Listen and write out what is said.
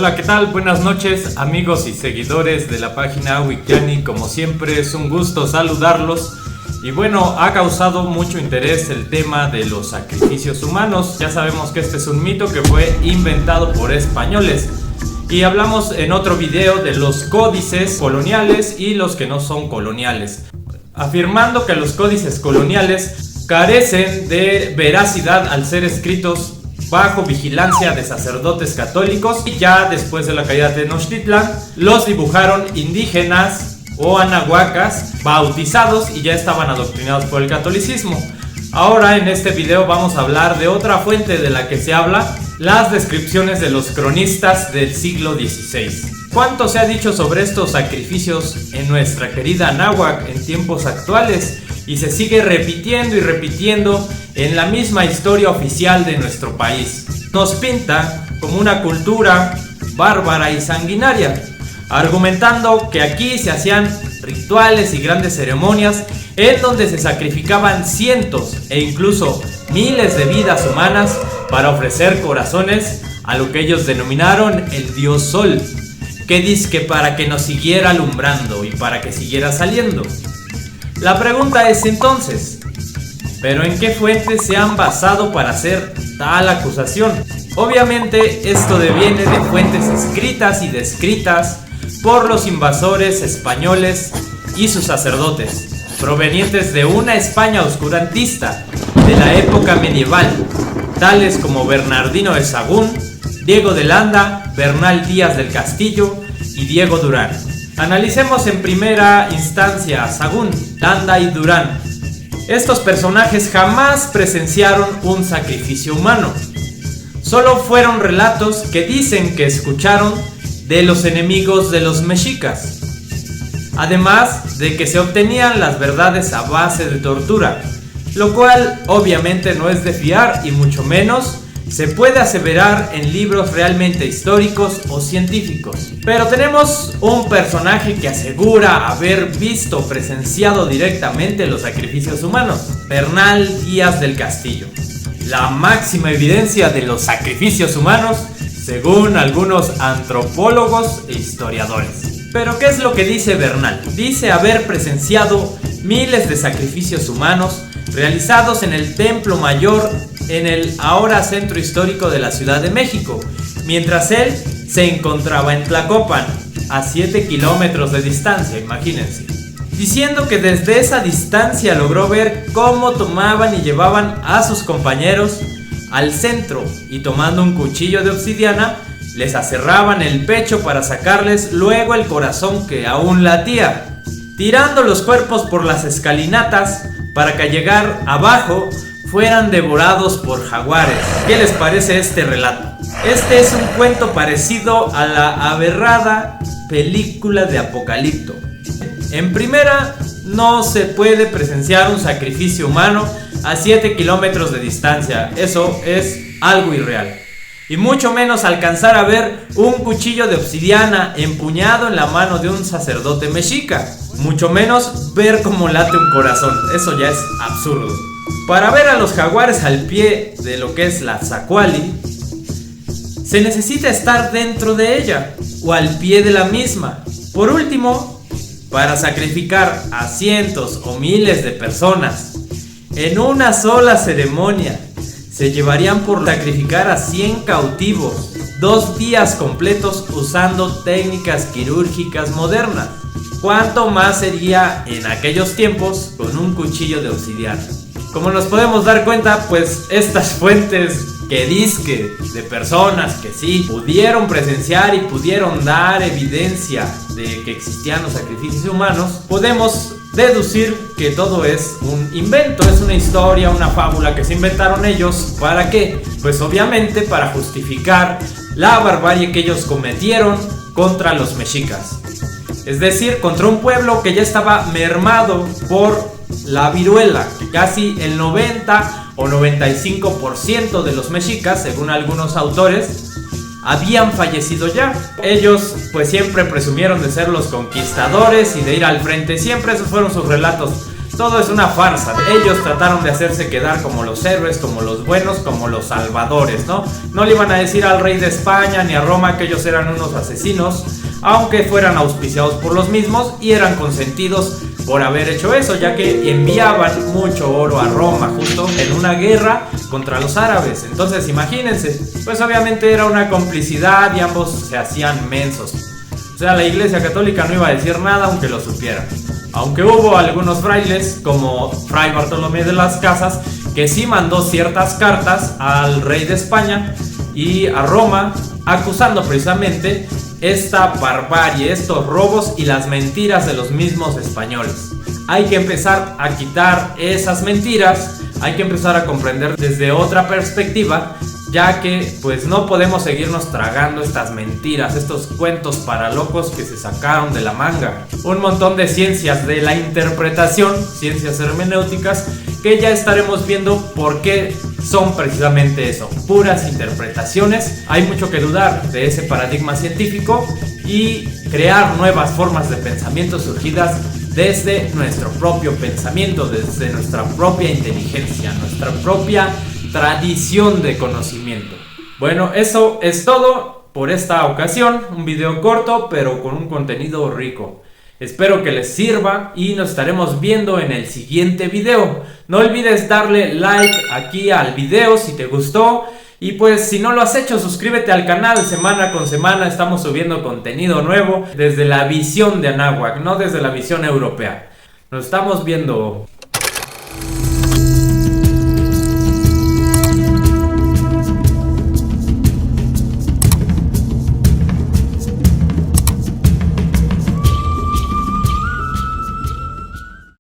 Hola, ¿qué tal? Buenas noches, amigos y seguidores de la página Wikiani. Como siempre, es un gusto saludarlos. Y bueno, ha causado mucho interés el tema de los sacrificios humanos. Ya sabemos que este es un mito que fue inventado por españoles. Y hablamos en otro video de los códices coloniales y los que no son coloniales, afirmando que los códices coloniales carecen de veracidad al ser escritos bajo vigilancia de sacerdotes católicos, y ya después de la caída de Tenochtitlan los dibujaron indígenas o anahuacas bautizados y ya estaban adoctrinados por el catolicismo. Ahora en este video vamos a hablar de otra fuente de la que se habla, las descripciones de los cronistas del siglo XVI. ¿Cuánto se ha dicho sobre estos sacrificios en nuestra querida Anáhuac en tiempos actuales? Y se sigue repitiendo y repitiendo en la misma historia oficial de nuestro país. Nos pinta como una cultura bárbara y sanguinaria, argumentando que aquí se hacían rituales y grandes ceremonias en donde se sacrificaban cientos e incluso miles de vidas humanas para ofrecer corazones a lo que ellos denominaron el dios Sol, que dizque para que nos siguiera alumbrando y para que siguiera saliendo. La pregunta es entonces, ¿pero en qué fuentes se han basado para hacer tal acusación? Obviamente esto deviene de fuentes escritas y descritas por los invasores españoles y sus sacerdotes, provenientes de una España oscurantista de la época medieval, tales como Bernardino de Sahagún, Diego de Landa, Bernal Díaz del Castillo y Diego Durán. Analicemos en primera instancia a Sahagún, Landa y Durán. Estos personajes jamás presenciaron un sacrificio humano. Solo fueron relatos que dicen que escucharon de los enemigos de los mexicas. Además de que se obtenían las verdades a base de tortura, lo cual obviamente no es de fiar y mucho menos se puede aseverar en libros realmente históricos o científicos. Pero tenemos un personaje que asegura haber visto o presenciado directamente los sacrificios humanos: Bernal Díaz del Castillo, la máxima evidencia de los sacrificios humanos según algunos antropólogos e historiadores. Pero ¿qué es lo que dice Bernal? Dice haber presenciado miles de sacrificios humanos realizados en el Templo Mayor en el ahora centro histórico de la Ciudad de México, mientras él se encontraba en Tlacopan, a 7 kilómetros de distancia, imagínense. Diciendo que desde esa distancia logró ver cómo tomaban y llevaban a sus compañeros al centro y tomando un cuchillo de obsidiana les aserraban el pecho para sacarles luego el corazón que aún latía, tirando los cuerpos por las escalinatas para que al llegar abajo fueran devorados por jaguares. ¿Qué les parece este relato? Este es un cuento parecido a la aberrada película de Apocalipto. En primera, no se puede presenciar un sacrificio humano a 7 kilómetros de distancia. Eso es algo irreal. Y mucho menos alcanzar a ver un cuchillo de obsidiana empuñado en la mano de un sacerdote mexica. Mucho menos ver cómo late un corazón. Eso ya es absurdo. Para ver a los jaguares al pie de lo que es la Zacuali, se necesita estar dentro de ella o al pie de la misma. Por último, para sacrificar a cientos o miles de personas en una sola ceremonia, se llevarían por sacrificar a 100 cautivos 2 días completos usando técnicas quirúrgicas modernas. ¿Cuánto más sería en aquellos tiempos con un cuchillo de obsidiana? Como nos podemos dar cuenta, pues estas fuentes que dizque de personas que sí pudieron presenciar y pudieron dar evidencia de que existían los sacrificios humanos, podemos deducir que todo es un invento, es una historia, una fábula que se inventaron ellos. ¿Para qué? Pues obviamente para justificar la barbarie que ellos cometieron contra los mexicas. Es decir, contra un pueblo que ya estaba mermado por la viruela, que casi el 90 o 95% de los mexicas, según algunos autores, habían fallecido ya. Ellos pues siempre presumieron de ser los conquistadores y de ir al frente, siempre esos fueron sus relatos. Todo es una farsa. Ellos trataron de hacerse quedar como los héroes, como los buenos, como los salvadores, ¿no? No le iban a decir al rey de España ni a Roma que ellos eran unos asesinos, aunque fueran auspiciados por los mismos y eran consentidos por haber hecho eso, ya que enviaban mucho oro a Roma justo en una guerra contra los árabes. Entonces imagínense, pues obviamente era una complicidad y ambos se hacían mensos. O sea, la Iglesia Católica no iba a decir nada aunque lo supiera. Aunque hubo algunos frailes, como Fray Bartolomé de las Casas, que sí mandó ciertas cartas al rey de España y a Roma, acusando precisamente esta barbarie, estos robos y las mentiras de los mismos españoles. Hay que empezar a quitar esas mentiras, hay que empezar a comprender desde otra perspectiva, ya que pues no podemos seguirnos tragando estas mentiras, estos cuentos para locos que se sacaron de la manga. Un montón de ciencias de la interpretación, ciencias hermenéuticas, que ya estaremos viendo por qué son precisamente eso, puras interpretaciones. Hay mucho que dudar de ese paradigma científico y crear nuevas formas de pensamiento surgidas desde nuestro propio pensamiento, desde nuestra propia inteligencia, nuestra propia tradición de conocimiento. Bueno, eso es todo por esta ocasión, un video corto pero con un contenido rico. Espero que les sirva y nos estaremos viendo en el siguiente video. No olvides darle like aquí al video si te gustó. Y pues si no lo has hecho, suscríbete al canal. Semana con semana estamos subiendo contenido nuevo desde la visión de Anáhuac, no desde la visión europea. Nos estamos viendo.